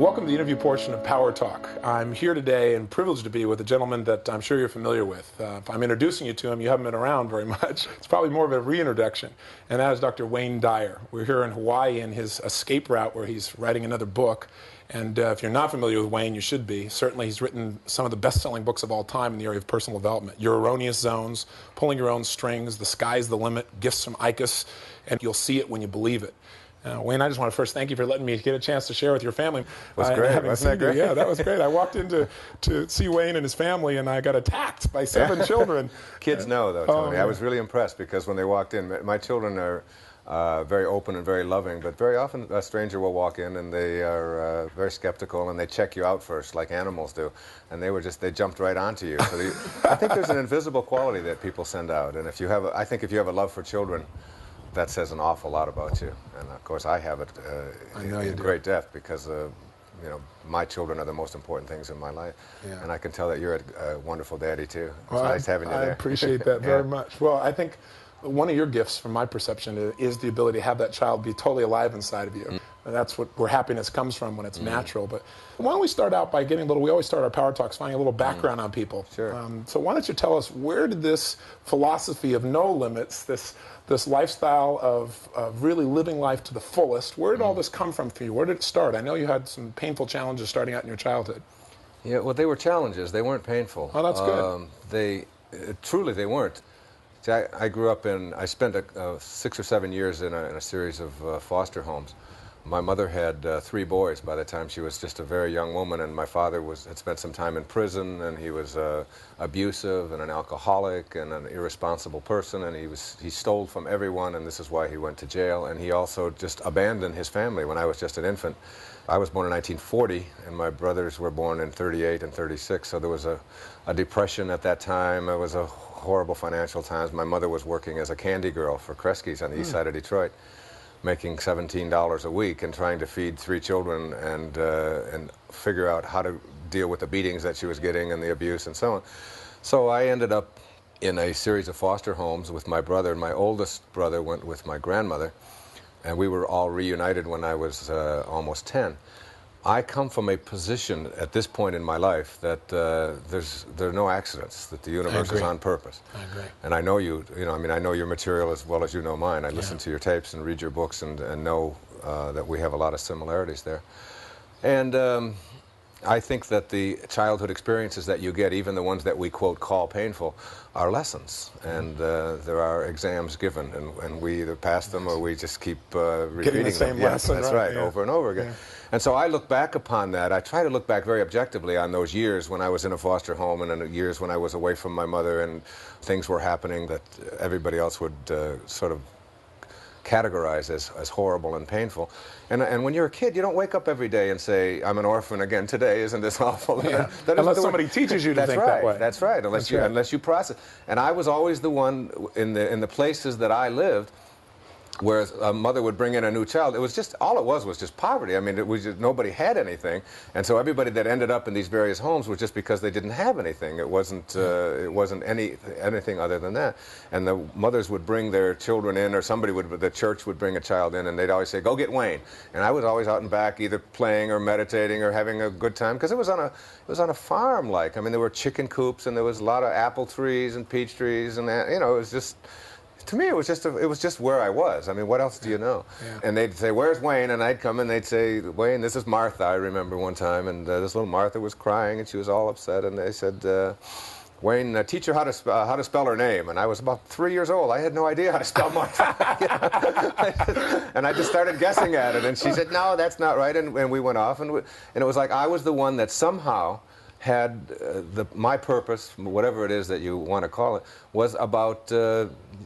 Welcome to the interview portion of Power Talk. I'm here today and privileged to be with a gentleman that I'm sure you're familiar with. If I'm introducing you to him, you haven't been around very much. It's probably more of a reintroduction, and that is Dr. Wayne Dyer. We're here in Hawaii in his escape route where he's writing another book. And if you're not familiar with Wayne, you should be. Certainly he's written some of the best-selling books of all time in the area of personal development. Your Erroneous Zones, Pulling Your Own Strings, The Sky's the Limit, Gifts from Icus, and You'll See It When You Believe It. Wayne, I just want to first thank you for letting me get a chance to share with your family. It was great. Wasn't that great? Yeah, that was great. I walked in to see Wayne and his family, and I got attacked by 7 children. Kids know, though, Tony. I was really impressed because when they walked in, my children are very open and very loving, but very often a stranger will walk in and they are very skeptical and they check you out first, like animals do. And they jumped right onto you. So I think there's an invisible quality that people send out. And I think if you have a love for children, that says an awful lot about you. And of course I have it in great depth because my children are the most important things in my life. Yeah. And I can tell that you're a wonderful daddy too. It's nice having you there. I appreciate that very much. Well, I think one of your gifts, from my perception, is the ability to have that child be totally alive inside of you. And that's where happiness comes from when it's natural. But why don't we start out by getting we always start our Power Talks finding a little background on people. Sure. So why don't you tell us, where did this philosophy of no limits, this lifestyle of really living life to the fullest, where did all this come from for you? Where did it start? I know you had some painful challenges starting out in your childhood. Yeah, well, they were challenges. They weren't painful. Oh, that's good. Truly, they weren't. See, I grew up I spent 6 or 7 years in a series of foster homes. My mother had 3 boys by the time she was just a very young woman, and my father had spent some time in prison, and he was abusive and an alcoholic and an irresponsible person, and he stole from everyone, and this is why he went to jail. And he also just abandoned his family when I was just an infant. I was born in 1940, and my brothers were born in 38 and 36, so there was a depression at that time. It was a horrible financial times. My mother was working as a candy girl for Kresge's on the east side of Detroit, making $17 a week and trying to feed 3 children and figure out how to deal with the beatings that she was getting and the abuse and so on. So I ended up in a series of foster homes with my brother. My oldest brother went with my grandmother, and we were all reunited when I was almost 10. I come from a position at this point in my life that there are no accidents, that the universe is on purpose. I agree. And I know I know your material as well as you know mine. I listen to your tapes and read your books and know that we have a lot of similarities there. And I think that the childhood experiences that you get, even the ones that we, quote, call painful, are lessons. And there are exams given, and we either pass them or we just keep repeating Getting the same them. lesson, Yes, that's right, yeah. over and over again. Yeah. And so I look back upon that. I try to look back very objectively on those years when I was in a foster home and in the years when I was away from my mother and things were happening that everybody else would sort of categorize as horrible and painful. And when you're a kid, you don't wake up every day and say, I'm an orphan again today, isn't this awful? Yeah. Unless somebody teaches you to think that way. That's right, unless you process. And I was always the one in the places that I lived where a mother would bring in a new child. It was just, all it was just poverty. I mean, it was just, nobody had anything. And so everybody that ended up in these various homes was just because they didn't have anything. It wasn't anything other than that. And the mothers would bring their children in, or the church would bring a child in, and they'd always say, go get Wayne. And I was always out and back either playing or meditating or having a good time, because it was on a farm, like. I mean, there were chicken coops, and there was a lot of apple trees and peach trees, and it was just, to me, it was just where I was. I mean, what else do you know? Yeah. And they'd say, where's Wayne? And I'd come and they'd say, Wayne, this is Martha. I remember one time, and this little Martha was crying, and she was all upset, and they said, Wayne, teach her how to spell her name. And I was about 3 years old. I had no idea how to spell Martha. And I just started guessing at it, and she said, no, that's not right, and we went off, and it was like I was the one that somehow had my purpose, whatever it is that you want to call it, was about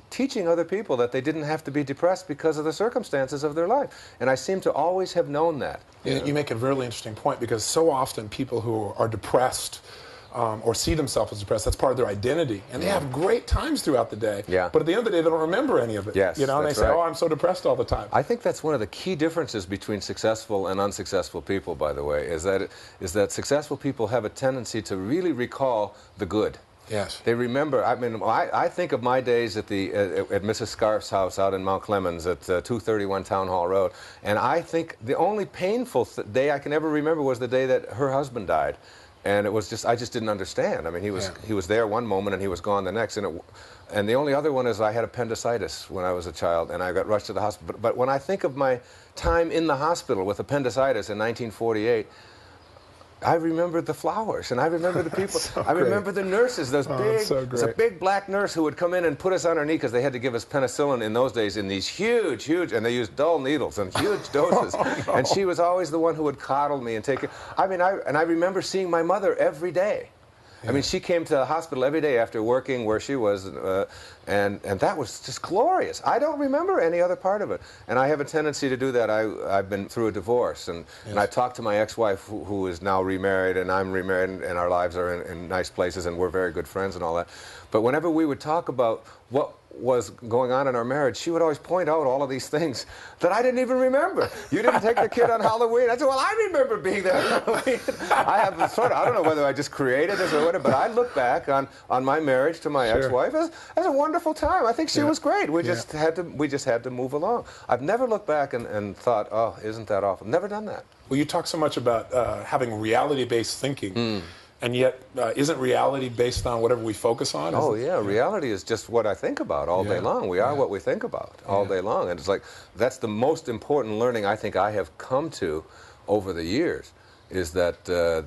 teaching other people that they didn't have to be depressed because of the circumstances of their life. And I seem to always have known that. You make a really interesting point, because so often people who are depressed or see themselves as depressed, that's part of their identity. And they have great times throughout the day. Yeah. But at the end of the day, they don't remember any of it. Yes, and they say, oh, I'm so depressed all the time. I think that's one of the key differences between successful and unsuccessful people, by the way, is that successful people have a tendency to really recall the good. Yes. They remember. I mean, I think of my days at Mrs. Scarf's house out in Mount Clemens at 231 Town Hall Road, and I think the only painful day I can ever remember was the day that her husband died, and it was just I just didn't understand. I mean, he was there one moment and he was gone the next, and the only other one is I had appendicitis when I was a child, and I got rushed to the hospital. But when I think of my time in the hospital with appendicitis in 1948. I remember the flowers, and I remember the people. I remember the nurses. There's a big black nurse who would come in and put us on her knee because they had to give us penicillin in those days in these huge, and they used dull needles and huge doses. And she was always the one who would coddle me and take it. I mean, I remember seeing my mother every day. I mean, she came to the hospital every day after working where she was, and that was just glorious. I don't remember any other part of it. And I have a tendency to do that. I've been through a divorce, and I talked to my ex-wife, who is now remarried, and I'm remarried, and our lives are in nice places, and we're very good friends and all that. But whenever we would talk about what was going on in our marriage, she would always point out all of these things that I didn't even remember. You didn't take the kid on Halloween. I said, well, I remember being there on Halloween. I don't know whether I just created this or whatever, but I look back on my marriage to my ex-wife as a wonderful time. I think she was great. We just had to move along. I've never looked back and thought, oh, isn't that awful? Never done that. Well, you talk so much about having reality-based thinking. And yet, isn't reality based on whatever we focus on? Reality is just what I think about all day long. We are what we think about all day long. And it's like, that's the most important learning I think I have come to over the years, is that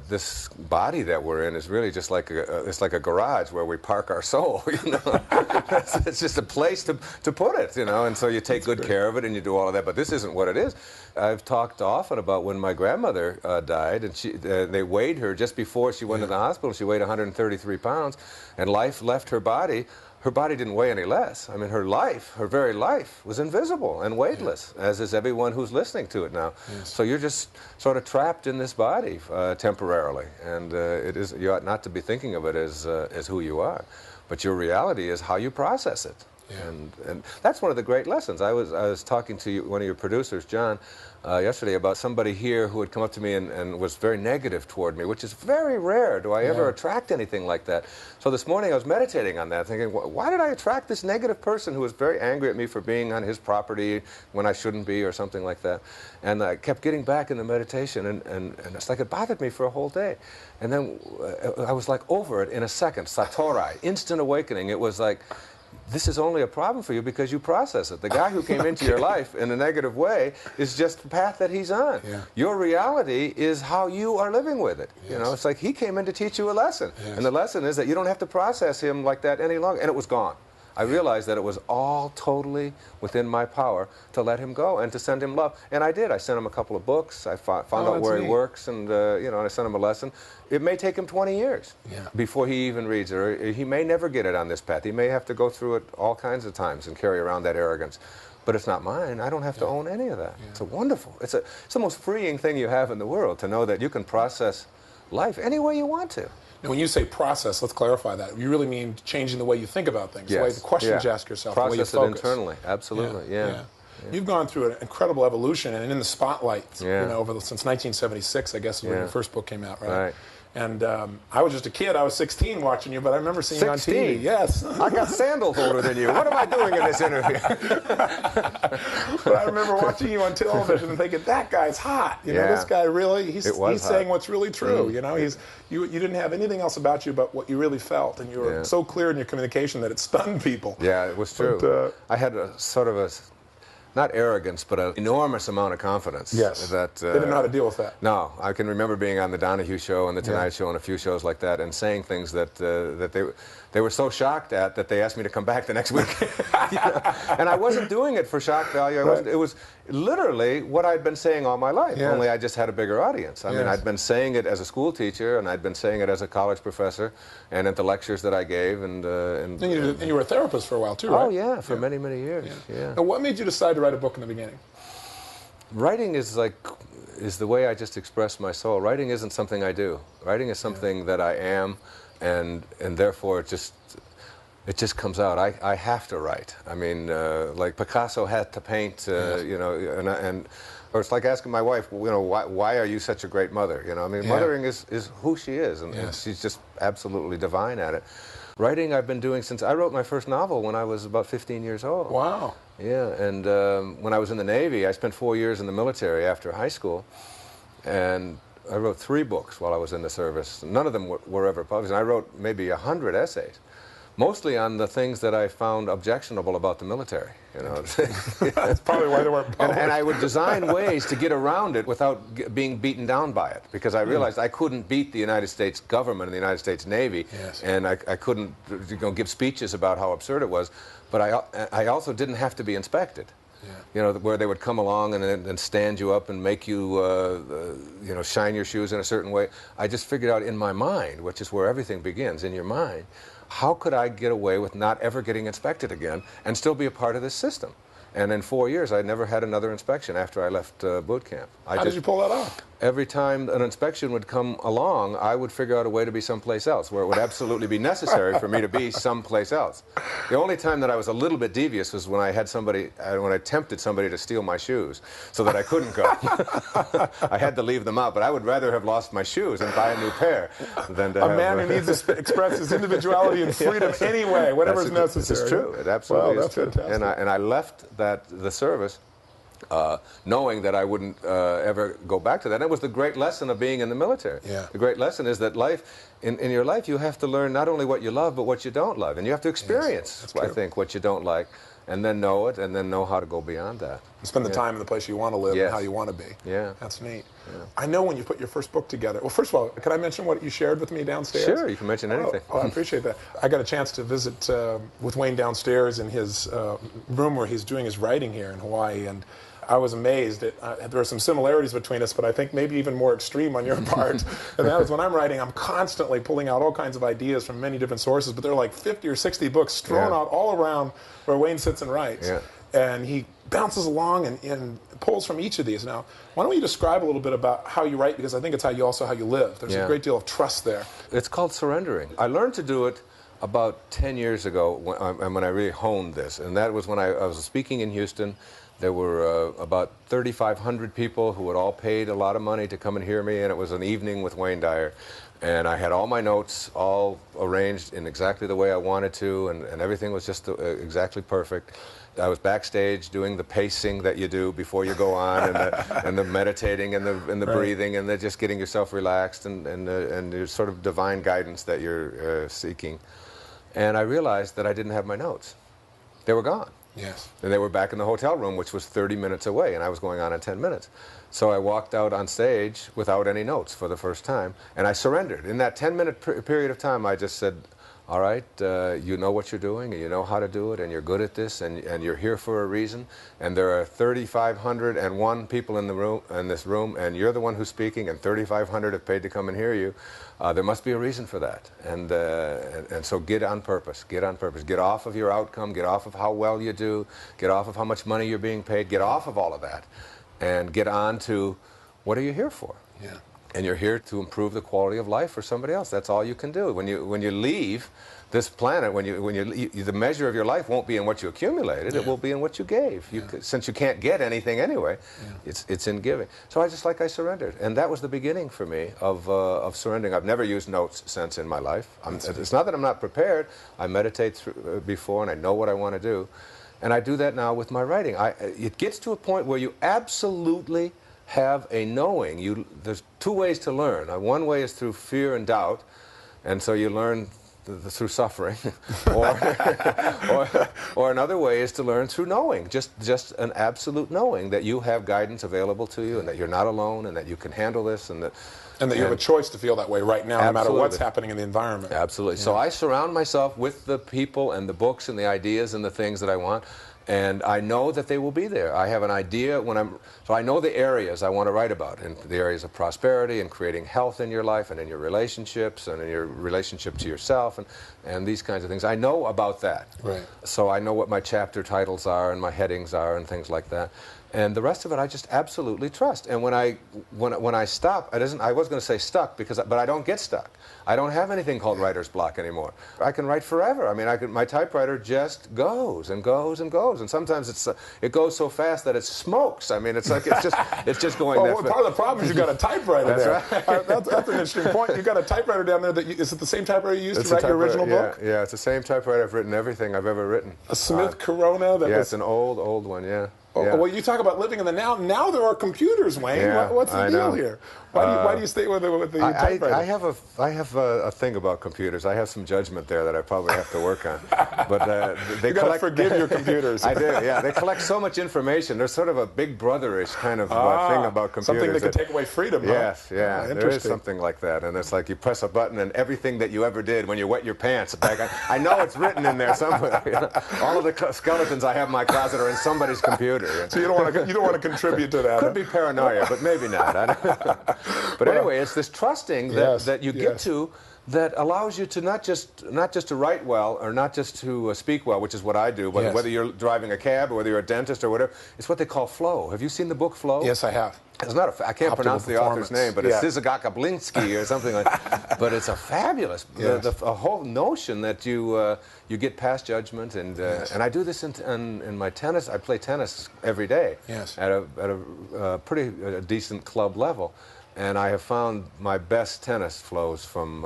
this body that we're in is really just like it's like a garage where we park our soul, you know. It's just a place to put it, you know, and so you take good care of it and you do all of that, but this isn't what it is. I've talked often about when my grandmother died, and they weighed her just before she went to the hospital. She weighed 133 pounds, and life left her body. Her body didn't weigh any less. I mean, her very life, was invisible and weightless, as is everyone who's listening to it now. So you're just sort of trapped in this body temporarily, and you ought not to be thinking of it as who you are, but your reality is how you process it. And that's one of the great lessons. I was talking to one of your producers, John, yesterday about somebody here who had come up to me and was very negative toward me, which is very rare. Do I ever attract anything like that? So this morning I was meditating on that, thinking, why did I attract this negative person who was very angry at me for being on his property when I shouldn't be, or something like that? And I kept getting back in the meditation, and it's like it bothered me for a whole day. And then I was like over it in a second, satori, instant awakening. It was like, this is only a problem for you because you process it. The guy who came into your life in a negative way is just the path that he's on. Your reality is how you are living with it. You know, it's like he came in to teach you a lesson. And the lesson is that you don't have to process him like that any longer. And it was gone. I realized that it was all totally within my power to let him go and to send him love. And I did. I sent him a couple of books. I found out where he works, and you know, and I sent him a lesson. It may take him 20 years before he even reads it, or he may never get it on this path. He may have to go through it all kinds of times and carry around that arrogance. But it's not mine. I don't have to own any of that. It's wonderful. It's the most freeing thing you have in the world, to know that you can process life any way you want to. Now, when you say process, let's clarify that. You really mean changing the way you think about things, the way the questions you ask yourself, the way you focus. Process it internally, absolutely, You've gone through an incredible evolution, and in the spotlight, you know, since 1976, I guess, is when your first book came out, right? And I was just a kid. I was 16 watching you, but I remember seeing you on TV. Yes. I got sandals older than you. What am I doing in this interview? But I remember watching you on television and thinking, that guy's hot. You know, this guy really, he's saying what's really true. You know, you didn't have anything else about you but what you really felt, and you were so clear in your communication that it stunned people. Yeah, it was true. But, I had a sort of a, not arrogance, but an enormous amount of confidence. Yes. That, they didn't know how to deal with that. No. I can remember being on the Donahue Show and the Tonight Show and a few shows like that, and saying things that they were so shocked at that they asked me to come back the next week. You know? And I wasn't doing it for shock value. It was literally what I'd been saying all my life, only I just had a bigger audience. I mean, I'd been saying it as a school teacher, and I'd been saying it as a college professor, and at the lectures that I gave. And you were a therapist for a while, too, right? Oh, yeah, for many, many years. Now, what made you decide to write a book in the beginning? Writing is the way I just express my soul. Writing isn't something I do. Writing is something that I am, and therefore it just comes out. I have to write. I mean, like Picasso had to paint, you know, or it's like asking my wife, you know, why are you such a great mother? You know, I mean, mothering is who she is, and she's just absolutely divine at it. Writing I've been doing since I wrote my first novel when I was about 15 years old. Wow. Yeah, and when I was in the Navy, I spent 4 years in the military after high school, and I wrote 3 books while I was in the service. None of them were ever published. And I wrote maybe 100 essays, mostly on the things that I found objectionable about the military. You know, That's probably why they weren't published. and I would design ways to get around it without being beaten down by it, because I realized I couldn't beat the United States government and the United States Navy, Yes. and I couldn't give speeches about how absurd it was. But I also didn't have to be inspected. Yeah. You know, where they would come along and stand you up and make you, you know, shine your shoes in a certain way. I just figured out in my mind, which is where everything begins, in your mind, how could I get away with not ever getting inspected again and still be a part of this system? And in 4 years, I never had another inspection after I left boot camp. How did you pull that off? Every time an inspection would come along, I would figure out a way to be someplace else, where it would absolutely be necessary for me to be someplace else. The only time that I was a little bit devious was when I had somebody, when I tempted somebody to steal my shoes, so that I couldn't go. I had to leave them out, but I would rather have lost my shoes and buy a new pair than to A man who needs to express his individuality and freedom anyway, whatever's necessary. It's true. It absolutely Wow, is that's true. fantastic. And I left the service knowing that I wouldn't ever go back to that. And it was the great lesson of being in the military. Yeah. The great lesson is that life, in your life, you have to learn not only what you love, but what you don't love. And you have to experience, Yes, I true. think, what you don't like, and then know it, and then know how to go beyond that. Spend the time in the place you want to live Yes. and how you want to be. Yeah. That's neat. Yeah. I know when you put your first book together. Well, first of all, could I mention what you shared with me downstairs? Sure, you can mention anything. Oh, I appreciate that. I got a chance to visit with Wayne downstairs in his room where he's doing his writing here in Hawaii, and I was amazed. There are some similarities between us, but I think maybe even more extreme on your part. And that is when I'm writing, I'm constantly pulling out all kinds of ideas from many different sources, but there are like 50 or 60 books strewn out all around where Wayne sits and writes. Yeah. And he bounces along and pulls from each of these. Now, why don't you describe a little bit about how you write, because I think it's how you live. There's a great deal of trust there. It's called surrendering. I learned to do it about 10 years ago when I really honed this, and that was when I was speaking in Houston. There were about 3,500 people who had all paid a lot of money to come and hear me, and it was an evening with Wayne Dyer. And I had all my notes all arranged in exactly the way I wanted to, and everything was just exactly perfect. I was backstage doing the pacing that you do before you go on, and the meditating and the breathing, and just getting yourself relaxed, and your sort of divine guidance that you're seeking. And I realized that I didn't have my notes. They were gone. Yes. And they were back in the hotel room, which was 30 minutes away, and I was going on in 10 minutes. So I walked out on stage without any notes for the first time, and I surrendered. In that 10-minute period of time, I just said, all right, you know what you're doing, and you know how to do it, and you're good at this, and you're here for a reason, and there are 3,501 people in this room, and you're the one who's speaking, and 3,500 have paid to come and hear you. There must be a reason for that, and so get on purpose, get on purpose. Get off of your outcome, get off of how well you do, get off of how much money you're being paid, get off of all of that, and get on to what are you here for? Yeah. And you're here to improve the quality of life for somebody else. That's all you can do. When you leave this planet, the measure of your life won't be in what you accumulated. It will be in what you gave. Since you can't get anything anyway, it's in giving. So I surrendered, and that was the beginning for me of surrendering. I've never used notes since in my life. It's not that I'm not prepared. I meditate before, and I know what I want to do, and I do that now with my writing. It gets to a point where you absolutely have a knowing. There's 2 ways to learn. One way is through fear and doubt, and so you learn through suffering, or another way is to learn through knowing, just an absolute knowing that you have guidance available to you, and that you're not alone, and that you can handle this, and that you have a choice to feel that way right now, no matter what's happening in the environment. Absolutely. Yeah. So I surround myself with the people and the books and the ideas and the things that I want. And I know that they will be there. I have an idea so I know the areas I want to write about, and the areas of prosperity and creating health in your life and in your relationships and in your relationship to yourself and these kinds of things. I know about that. Right. So I know what my chapter titles are and my headings are and things like that. And the rest of it, I just absolutely trust. And when I stop, I was going to say stuck, but I don't get stuck. I don't have anything called writer's block anymore. I can write forever. I mean, my typewriter just goes and goes and goes. And sometimes it goes so fast that it smokes. I mean, it's like it's just going. Well, part of the problem is you got a typewriter there. Right. That's an interesting point. You got a typewriter down there. Is it the same typewriter you used to write your original book? Yeah, it's the same typewriter. I've written everything I've ever written. A Smith Corona. It's an old one. Yeah. Yeah. Well, you talk about living in the now. Now there are computers, Wayne. Yeah, What's the deal here? Why do you stay with the typewriter? I have a thing about computers. I have some judgment there that I probably have to work on. But they gotta forgive your computers. I do. Yeah, they collect so much information. There's sort of a big brotherish kind of thing about computers. Something that can take away freedom. Yes, huh? Yeah. There is something like that, and it's like you press a button, and everything that you ever did when you wet your pants back. I know it's written in there somewhere. You know? All of the skeletons I have in my closet are in somebody's computer. So you don't want to contribute to that. Could be paranoia, but maybe not. I don't know. But anyway, it's this trusting that you get to that allows you to not just to write well or not just to speak well, which is what I do, whether you're driving a cab or whether you're a dentist or whatever. It's what they call flow. Have you seen the book Flow? Yes, I have. It's not I can't pronounce the author's name, but it's Sizagakablinsky or something like that. But it's a fabulous, a whole notion that you get past judgment. And I do this in my tennis. I play tennis every day at a pretty decent club level. And I have found my best tennis flows from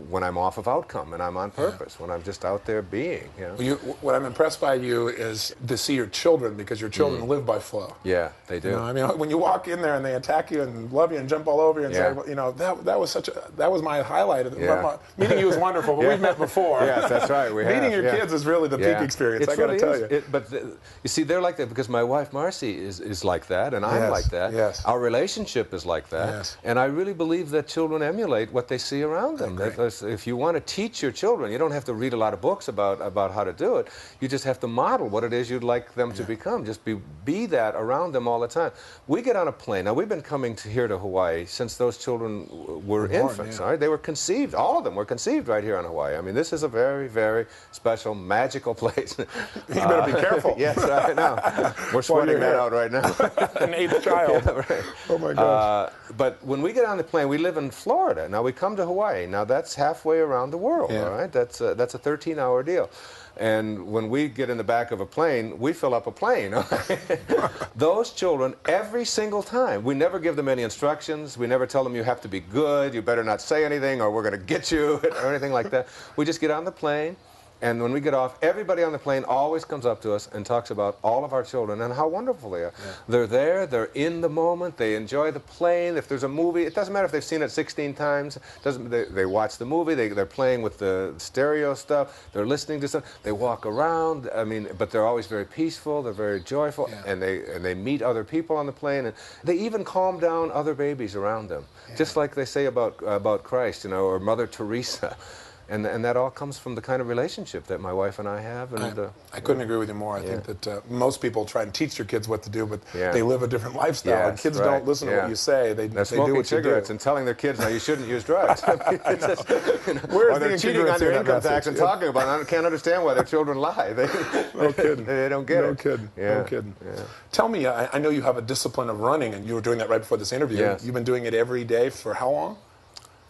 when I'm off of outcome and I'm on purpose, when I'm just out there being. You know? What I'm impressed by you is to see your children, because your children live by flow. Yeah, they do. You know, I mean, when you walk in there and they attack you and love you and jump all over you and say, you know, that was my highlight. Meeting you was wonderful, but we've met before. Yes, that's right. Meeting your kids is really the peak experience. I got to tell you. But you see, they're like that because my wife Marcy is like that, and I'm like that. Yes. Our relationship is like that. Yes. And I really believe that children emulate what they see around them. If you want to teach your children, you don't have to read a lot of books about how to do it. You just have to model what it is you'd like them to become. Just be that around them all the time. We get on a plane. Now, we've been coming here to Hawaii since those children were infants. Right? They were conceived. All of them were conceived right here in Hawaii. I mean, this is a very, very special, magical place. You better be careful. Yes, I know. We're sweating that out right now. An eighth child. Right. Oh, my gosh. But when we get on the plane, we live in Florida. Now, we come to Hawaii. Now, that's halfway around the world, all right? That's a 13-hour deal. And when we get in the back of a plane, we fill up a plane. Those children, every single time, we never give them any instructions. We never tell them you have to be good, you better not say anything, or we're going to get you, or anything like that. We just get on the plane. And when we get off, everybody on the plane always comes up to us and talks about all of our children and how wonderful they are. Yeah. They're there, they're in the moment, they enjoy the plane. If there's a movie, it doesn't matter if they've seen it 16 times. They watch the movie, they're playing with the stereo stuff, they're listening to stuff, they walk around, I mean, but they're always very peaceful, they're very joyful, and they meet other people on the plane, and they even calm down other babies around them. Just like they say about Christ, you know, or Mother Teresa. And that all comes from the kind of relationship that my wife and I have. And I couldn't agree with you more. I think that most people try and teach their kids what to do, but they live a different lifestyle. And kids don't listen to what you say. They do smoking what cigarettes and telling their kids, now you shouldn't use drugs. I mean, or they're cheating on their income tax and talking about it. I can't understand why their children lie. No kidding. They don't get it. No kidding. No kidding. Yeah. Tell me, I know you have a discipline of running, and you were doing that right before this interview. Yes. You've been doing it every day for how long?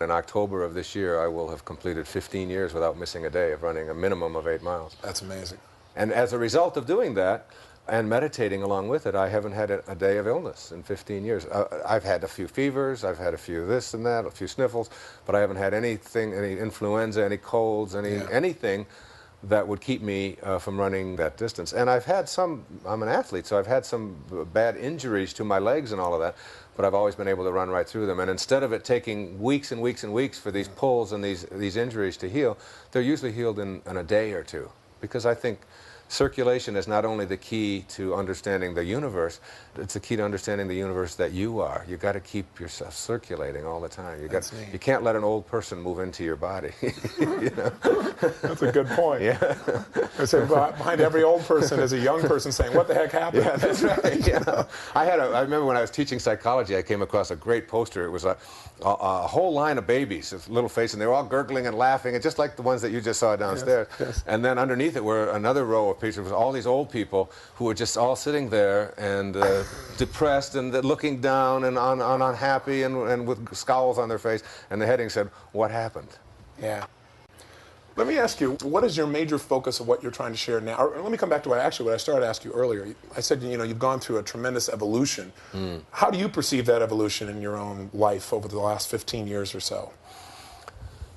In October of this year, I will have completed 15 years without missing a day of running a minimum of 8 miles. That's amazing. And as a result of doing that, and meditating along with it, I haven't had a day of illness in 15 years. I've had a few fevers, I've had a few this and that, a few sniffles, but I haven't had anything, any influenza, any colds, anything that would keep me from running that distance. And I've had some, I'm an athlete, so I've had some bad injuries to my legs and all of that, but I've always been able to run right through them. And instead of it taking weeks and weeks and weeks for these pulls and these injuries to heal, they're usually healed in a day or two. Because I think circulation is not only the key to understanding the universe, it's the key to understanding the universe that you are. You've got to keep yourself circulating all the time. You can't let an old person move into your body. You know? That's a good point. Yeah. I say behind every old person is a young person saying, what the heck happened? Yeah, that's right. Yeah. I remember when I was teaching psychology, I came across a great poster. It was a whole line of babies, with little faces, and they were all gurgling and laughing, and just like the ones that you just saw downstairs. Yes. And then underneath it were another row of picture. It was all these old people who were just all sitting there and depressed and looking down and unhappy and with scowls on their face. And the heading said, "What happened?" Yeah. Let me ask you, what is your major focus of what you're trying to share now? Or let me come back to what I started to ask you earlier. I said, you've gone through a tremendous evolution. How do you perceive that evolution in your own life over the last 15 years or so?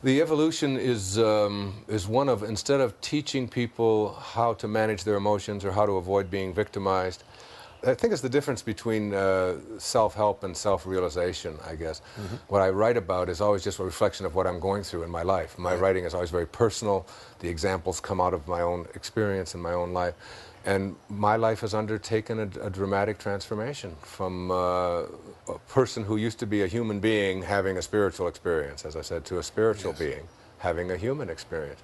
The evolution is one of, instead of teaching people how to manage their emotions or how to avoid being victimized, I think it's the difference between self-help and self-realization, I guess. What I write about is always just a reflection of what I'm going through in my life. My writing is always very personal. The examples come out of my own experience in my own life. And my life has undertaken a dramatic transformation from a person who used to be a human being having a spiritual experience, as I said, to a spiritual being having a human experience.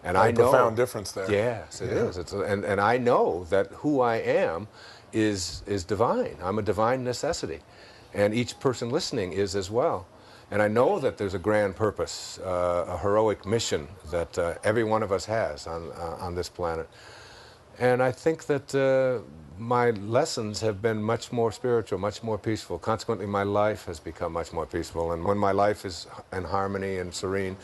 And I know, profound difference there. Yes, it is. And I know that who I am is divine. I'm a divine necessity. And each person listening is as well. And I know that there's a grand purpose, a heroic mission that every one of us has on this planet. And I think that my lessons have been much more spiritual, much more peaceful. Consequently, my life has become much more peaceful. And when my life is in harmony and serene,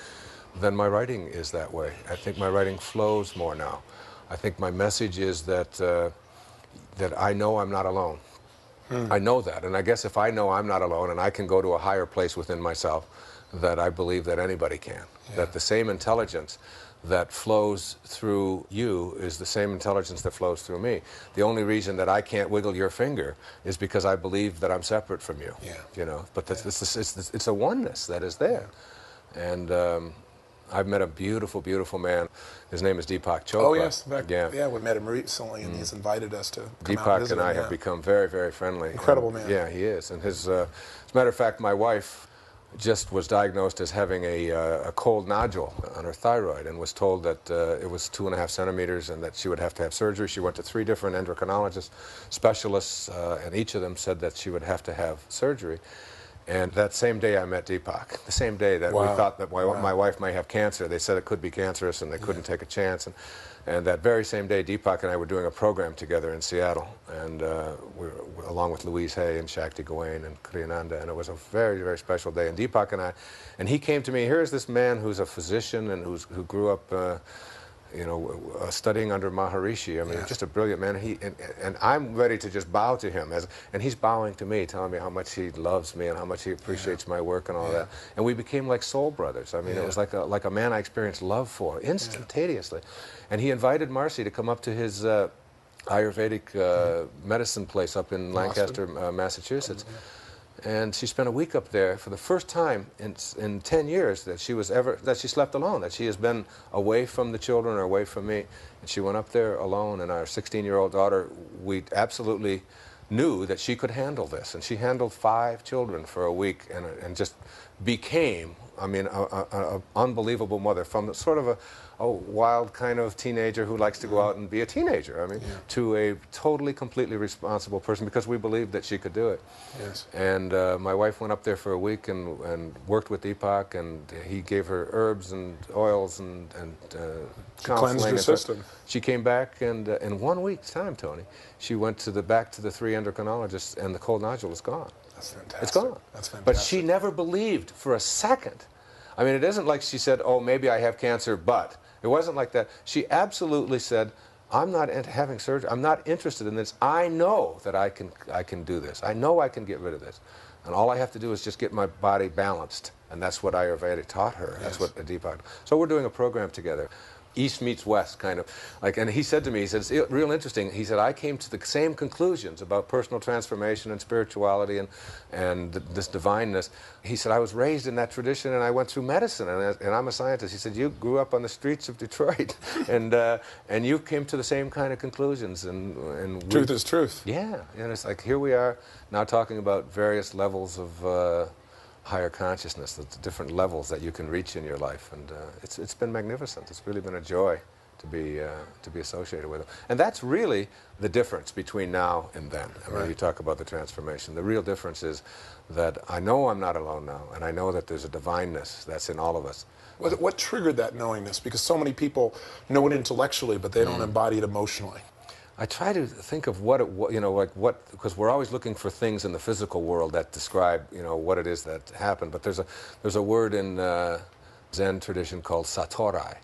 then my writing is that way. I think my writing flows more now. I think my message is that I know I'm not alone. I know that. And I guess if I know I'm not alone and I can go to a higher place within myself, that I believe that anybody can. That the same intelligence that flows through you is the same intelligence that flows through me. The only reason that I can't wiggle your finger is because I believe that I'm separate from you. But it's a oneness that is there. And I've met a beautiful, beautiful man. His name is Deepak Chopra. Oh, yes. Yeah, we met him recently, and he's invited us to come out and visit Deepak and I him, have become very, very friendly. Incredible man. Yeah, he is. And as a matter of fact, my wife just was diagnosed as having a cold nodule on her thyroid and was told that it was 2.5 centimeters and that she would have to have surgery. She went to 3 different endocrinologists, specialists, and each of them said that she would have to have surgery. And that same day I met Deepak, the same day that we thought that my wife might have cancer. They said it could be cancerous and they couldn't take a chance. And that very same day, Deepak and I were doing a program together in Seattle, and along with Louise Hay and Shakti Gawain and Kriyananda, and it was a very, very special day. And Deepak and he came to me, here's this man who's a physician and who grew up studying under Maharishi. I mean, just a brilliant man. And I'm ready to just bow to him, and he's bowing to me, telling me how much he loves me and how much he appreciates my work and all that. And we became like soul brothers. I mean, it was like a man I experienced love for instantaneously. And he invited Marcy to come up to his Ayurvedic medicine place up in Lancaster, Massachusetts. And she spent a week up there for the first time in 10 years that she slept alone, that she has been away from the children or away from me. And she went up there alone, and our 16-year-old daughter, we absolutely knew that she could handle this. And she handled 5 children for a week and just became, I mean, an unbelievable mother, from sort of a wild kind of teenager who likes to go out and be a teenager, I mean, to a totally, completely responsible person, because we believed that she could do it. Yes. And my wife went up there for a week and worked with Deepak, and he gave her herbs and oils and counseling. Cleansed her system. She came back, and in 1 week's time, Tony, she went back to the 3 endocrinologists, and the cold nodule is gone. That's fantastic. It's gone. That's fantastic. But she never believed for a second. I mean, it isn't like she said, oh, maybe I have cancer, but. It wasn't like that. She absolutely said, I'm not having surgery. I'm not interested in this. I know that I can do this. I know I can get rid of this. And all I have to do is just get my body balanced. And that's what Ayurveda taught her. That's what Deepak. So we're doing a program together. East meets West, kind of. And he said to me, he said, it's real interesting. He said, I came to the same conclusions about personal transformation and spirituality and this divineness. He said, I was raised in that tradition, and I went through medicine, and I'm a scientist. He said, you grew up on the streets of Detroit, and you came to the same kind of conclusions. And truth is truth. Yeah, and it's like, here we are now talking about various levels of higher consciousness, the different levels that you can reach in your life, and it's been magnificent. It's really been a joy to be associated with him. And that's really the difference between now and then. I mean, you talk about the transformation. The real difference is that I know I'm not alone now, and I know that there's a divineness that's in all of us. What triggered that knowingness? Because so many people know it intellectually, but they don't embody it emotionally. I try to think of what because we're always looking for things in the physical world that describe, what it is that happened. But there's a word in Zen tradition called satorai.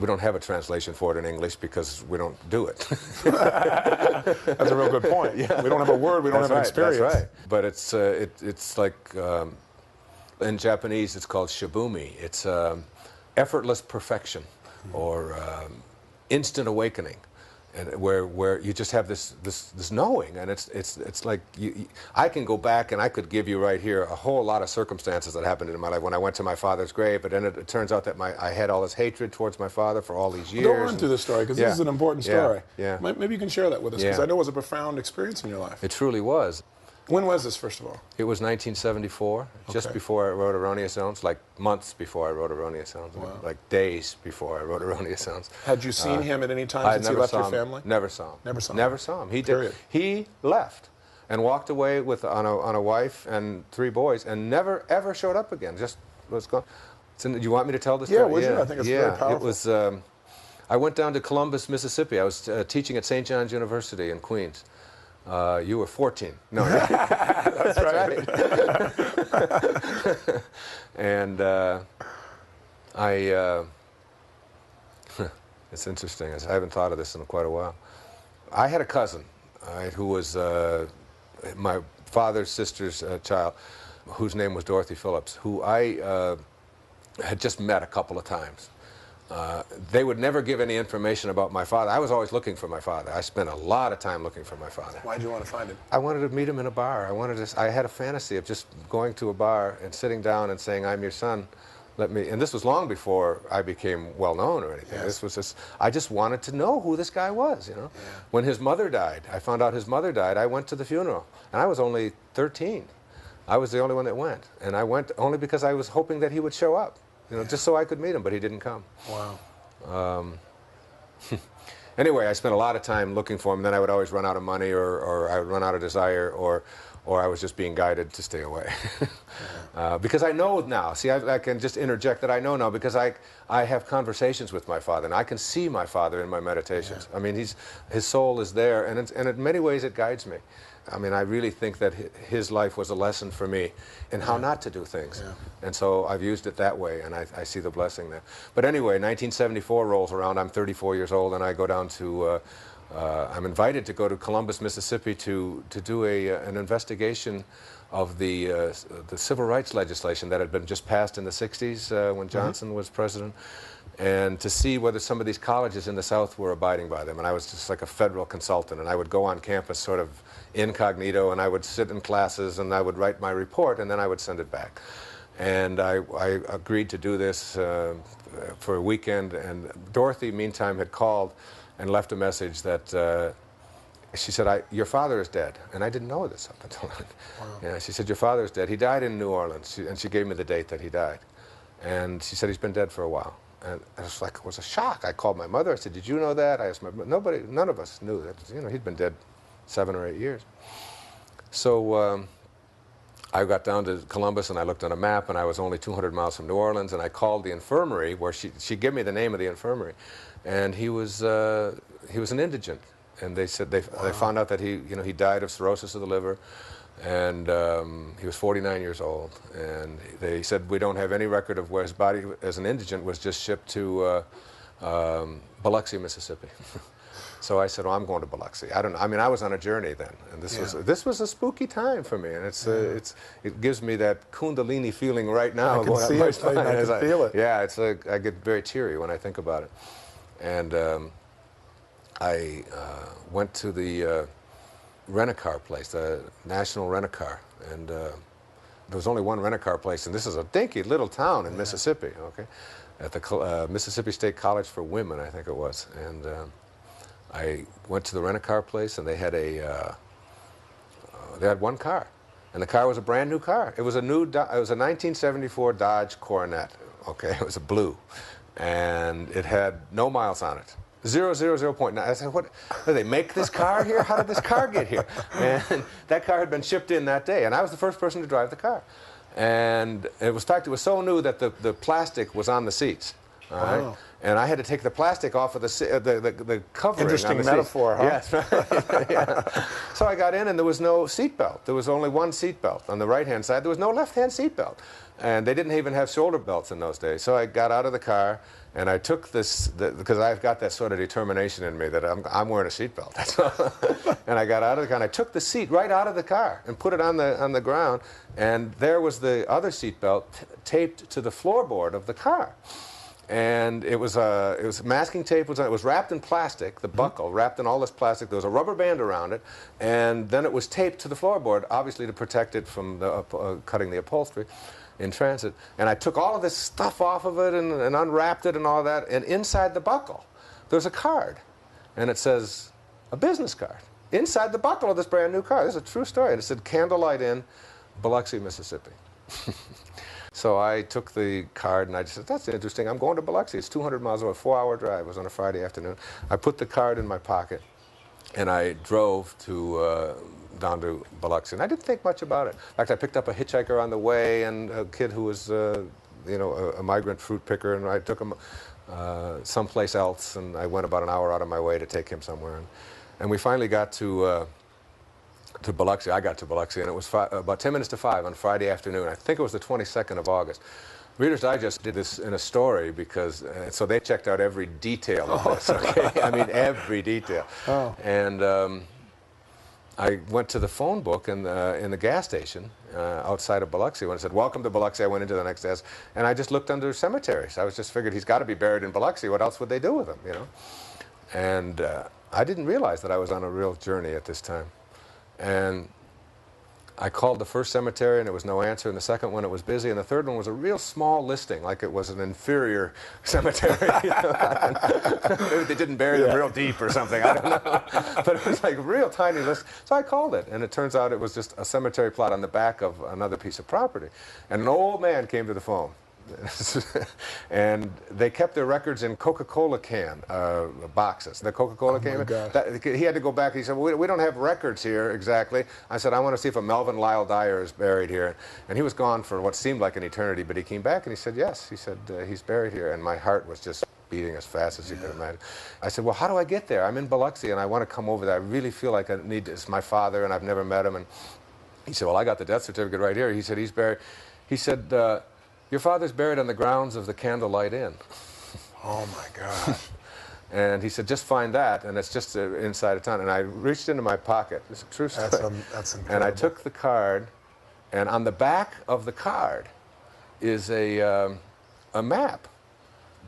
We don't have a translation for it in English because we don't do it. That's a real good point. Yeah. We don't have a word, we don't have an experience. That's right. But it's like, in Japanese it's called shibumi. It's effortless perfection, or instant awakening. And where you just have this knowing, and it's like I can go back and I could give you right here a whole lot of circumstances that happened in my life when I went to my father's grave, but then it turns out that I had all this hatred towards my father for all these years. Well, don't run through this story, because this is an important story. Yeah. Maybe you can share that with us, because I know it was a profound experience in your life. It truly was. When was this, first of all? It was 1974, just before I wrote Erroneous Zones, like months before I wrote Erroneous Zones, like days before I wrote Erroneous Zones. Had you seen him at any time since he left your family? Never saw him. Never saw him? Never saw him. He Period. did. He left and walked away on a wife and 3 boys, and never ever showed up again. Just was gone. You want me to tell this story? Yeah, would you? I think it's very powerful. It was. I went down to Columbus, Mississippi. I was teaching at St. John's University in Queens. You were 14. No, that's right. And it's interesting. I haven't thought of this in quite a while. I had a cousin who was my father's sister's child, whose name was Dorothy Phillips, who I had just met a couple of times. They would never give any information about my father. I was always looking for my father. I spent a lot of time looking for my father. Why did you want to find him? I wanted to meet him in a bar. I had a fantasy of just going to a bar and sitting down and saying, "I'm your son. Let me." And this was long before I became well known or anything. Yes. This was just. I just wanted to know who this guy was. Yeah. When his mother died, I found out his mother died. I went to the funeral, and I was only 13. I was the only one that went, and I went only because I was hoping that he would show up. Just so I could meet him, but he didn't come. Wow. Anyway, I spent a lot of time looking for him, and then I would always run out of money, or I would run out of desire, or I was just being guided to stay away. Because I know now, see, I can just interject that I know now, because I have conversations with my father, and I can see my father in my meditations. I mean, his soul is there, and in many ways it guides me. I mean, I really think that his life was a lesson for me in how not to do things. And so I've used it that way, and I see the blessing there. But anyway, 1974 rolls around. I'm 34 years old, and I go down to, I'm invited to go to Columbus, Mississippi to do an investigation of the civil rights legislation that had been just passed in the 60s when Johnson was president, and to see whether some of these colleges in the South were abiding by them. And I was just like a federal consultant, and I would go on campus sort of incognito, and I would sit in classes, and I would write my report, and then I would send it back. And I agreed to do this for a weekend, and Dorothy, meantime, had called and left a message that she said, "Your father is dead." And I didn't know this up until then. Wow. Yeah, she said, "Your father is dead. He died in New Orleans." And she gave me the date that he died. And she said, "He's been dead for a while." And it was a shock. I called my mother. I said, "Did you know that?" I asked none of us knew that. He'd been dead 7 or 8 years. So I got down to Columbus, and I looked on a map, and I was only 200 miles from New Orleans, and I called the infirmary, where she gave me the name of the infirmary, and he was an indigent, and they said they found out that he died of cirrhosis of the liver, and he was 49 years old, and they said, "We don't have any record of where his body as an indigent was just shipped to Biloxi, Mississippi." So I said, "Well, I'm going to Biloxi." I don't know. I mean, I was on a journey then, and this was a spooky time for me, and it gives me that Kundalini feeling right now. I can see it. I can feel it. Yeah, I get very teary when I think about it, and I went to the rent-a-car place, the National Rent-a-Car, and there was only one rent-a-car place, and this is a dinky little town in Mississippi. Okay, at the Mississippi State College for Women, I think it was, and. I went to the rent-a-car place, and they had one car, and the car was a brand new car. It was a 1974 Dodge Coronet. Okay, it was a blue, and it had no miles on it, 0.9. I said, what, did they make this car here? How did this car get here? And that car had been shipped in that day, and I was the first person to drive the car. And it was so new that the plastic was on the seats. All right? Oh. And I had to take the plastic off of the covering. Interesting on the metaphor, seat. huh? Yes, right. Yeah. So I got in, and there was no seat belt. There was only one seat belt on the right-hand side. There was no left-hand seat belt. And they didn't even have shoulder belts in those days. So I got out of the car, and I took this, because I've got that sort of determination in me that I'm wearing a seat belt. And I got out of the car, and I took the seat right out of the car and put it on the ground, and there was the other seat belt taped to the floorboard of the car. And it was masking tape. It was wrapped in plastic, the buckle, wrapped in all this plastic. There was a rubber band around it, and then it was taped to the floorboard, obviously to protect it from cutting the upholstery in transit. And I took all of this stuff off of it and unwrapped it and all that, and inside the buckle, there's a card, and it says, a business card, inside the buckle of this brand new car. This is a true story. And it said, Candlelight Inn, Biloxi, Mississippi. So I took the card, and I just said, that's interesting. I'm going to Biloxi. It's 200 miles away, a 4-hour drive. It was on a Friday afternoon. I put the card in my pocket, and I drove down to Biloxi. And I didn't think much about it. In fact, I picked up a hitchhiker on the way, and a kid who was, a migrant fruit picker, and I took him someplace else, and I went about an hour out of my way to take him somewhere. And we finally got to Biloxi. I got to Biloxi, and it was about 10 minutes to 5 on Friday afternoon. I think it was the 22nd of August. Reader's Digest did this in a story because, so they checked out every detail of this, okay? I mean, every detail. Oh. And I went to the phone book in the gas station outside of Biloxi. When it said, welcome to Biloxi, I went into the next desk, and I just looked under cemeteries. I was just figured he's got to be buried in Biloxi. What else would they do with him, you know? And I didn't realize that I was on a real journey at this time. And I called the first cemetery, and there was no answer. And the second one, it was busy. And the third one was a real small listing, like it was an inferior cemetery. You know? Maybe they didn't bury them real deep or something. I don't know. But it was like a real tiny list. So I called it, and it turns out it was just a cemetery plot on the back of another piece of property. And an old man came to the phone. And they kept their records in Coca-Cola can boxes. The Coca-Cola can. He had to go back. He said, well, we don't have records here exactly. I said, I want to see if a Melvin Lyle Dyer is buried here. And he was gone for what seemed like an eternity, but he came back and he said, yes. He said, he's buried here. And my heart was just beating as fast as you could imagine. I said, well, how do I get there? I'm in Biloxi, and I want to come over there. I really feel like I need this. My father, and I've never met him. And he said, well, I got the death certificate right here. He said, he's buried. He said, your father's buried on the grounds of the Candlelight Inn. Oh, my God. And he said, just find that, and it's just inside of town. And I reached into my pocket. It's a true story. That's incredible. And I took the card, and on the back of the card is a map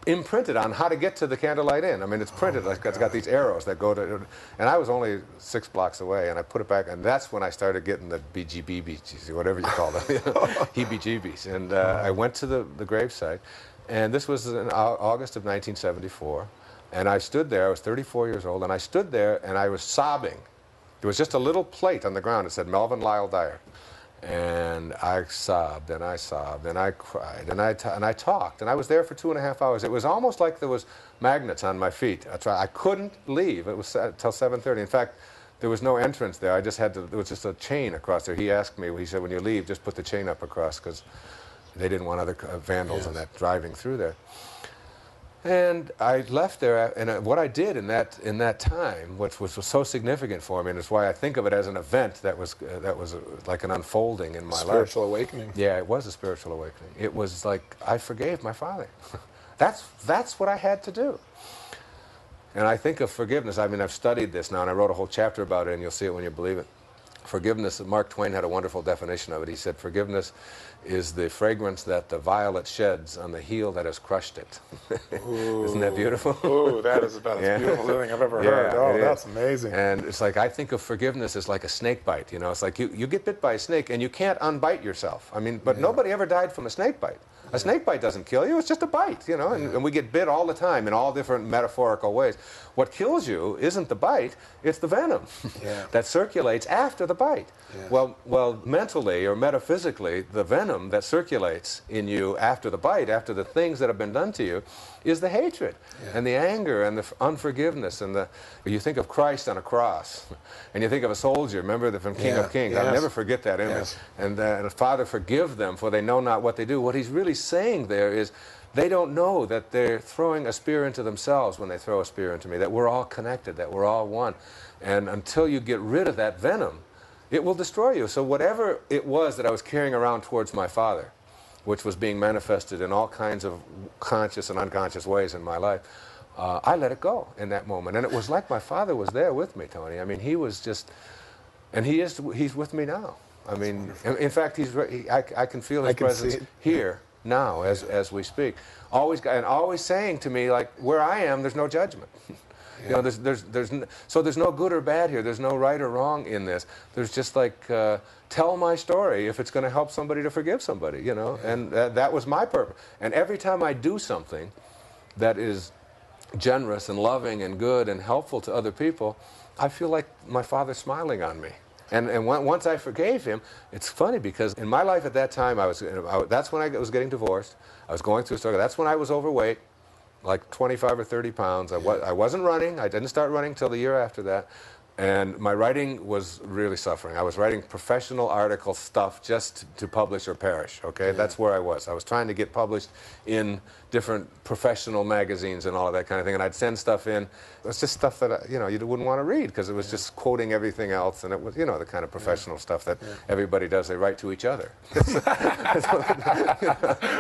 imprinted on how to get to the Candlelight Inn. I mean, it's printed. It's got these arrows that go to... And I was only 6 blocks away, and I put it back, and that's when I started getting the BGBs, whatever you call them, heebie-jeebies. And I went to the gravesite, and this was in August of 1974, and I stood there. I was 34 years old, and I stood there, and I was sobbing. There was just a little plate on the ground that said Melvin Lyle Dyer. And I sobbed, and I sobbed, and I cried, and I talked, and I was there for 2.5 hours. It was almost like there was magnets on my feet. I couldn't leave. It was till 7:30. In fact, there was no entrance there. I just had to. There was just a chain across there. He asked me. He said, "When you leave, just put the chain up across, because they didn't want other vandals and that driving through there." And I left there, and what I did in that time, which was so significant for me, and it's why I think of it as an event that was like an unfolding in my life. Spiritual awakening. Yeah, it was a spiritual awakening. It was like I forgave my father. That's what I had to do. And I think of forgiveness. I mean, I've studied this now, and I wrote a whole chapter about it, and you'll see it when you believe it. Forgiveness, Mark Twain had a wonderful definition of it. He said, forgiveness is the fragrance that the violet sheds on the heel that has crushed it. Isn't that beautiful? Ooh, that is about as beautiful thing I've ever heard. Oh, that's amazing. And it's like, I think of forgiveness as like a snake bite. You know, it's like you get bit by a snake, and you can't unbite yourself. I mean, but nobody ever died from a snake bite. A snake bite doesn't kill you, it's just a bite, you know, and we get bit all the time in all different metaphorical ways. What kills you isn't the bite, it's the venom that circulates after the bite. Well, mentally or metaphysically, the venom that circulates in you after the bite, after the things that have been done to you, is the hatred and the anger and the unforgiveness. And you think of Christ on a cross, and you think of a soldier, remember from King of Kings. I'll never forget that image. And Father, forgive them, for they know not what they do. What he's really saying there is, they don't know that they're throwing a spear into themselves when they throw a spear into me, that we're all connected, that we're all one. And until you get rid of that venom, it will destroy you. So whatever it was that I was carrying around towards my father, which was being manifested in all kinds of conscious and unconscious ways in my life, I let it go in that moment. And it was like my father was there with me, Tony. I mean, he was just, and he's with me now. I mean, in fact, I can feel his presence here now as we speak. Always saying to me, like, where I am, there's no judgment. You know, so there's no good or bad here. There's no right or wrong in this. There's just like, tell my story if it's going to help somebody to forgive somebody, you know. And that was my purpose. And every time I do something that is generous and loving and good and helpful to other people, I feel like my father's smiling on me. And once I forgave him, it's funny because in my life at that time, that's when I was getting divorced. I was going through a struggle. That's when I was overweight, like 25 or 30 pounds. I wasn't running. I didn't start running till the year after that. And my writing was really suffering. I was writing professional article stuff just to publish or perish, okay? That's where I was. I was trying to get published in different professional magazines and all of that kind of thing, and I'd send stuff in. It was just stuff that, you know, you wouldn't want to read because it was just quoting everything else, and it was, you know, the kind of professional stuff that everybody does. They write to each other.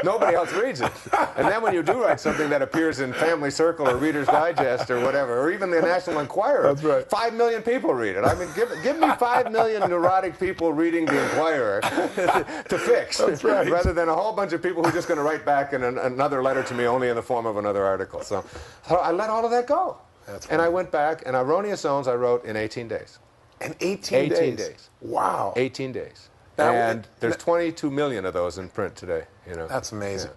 Nobody else reads it. And then when you do write something that appears in Family Circle or Reader's Digest or whatever, or even the National Enquirer, 5 million people read it. I mean, give me 5 million neurotic people reading the Enquirer to fix, rather than a whole bunch of people who are just going to write back in another letter to me only in the form of another article. So I let all of that go. And I went back, and Erroneous Zones I wrote in 18 days. In 18 days? 18 days. Wow. 18 days. And there's 22 million of those in print today. You know. That's amazing.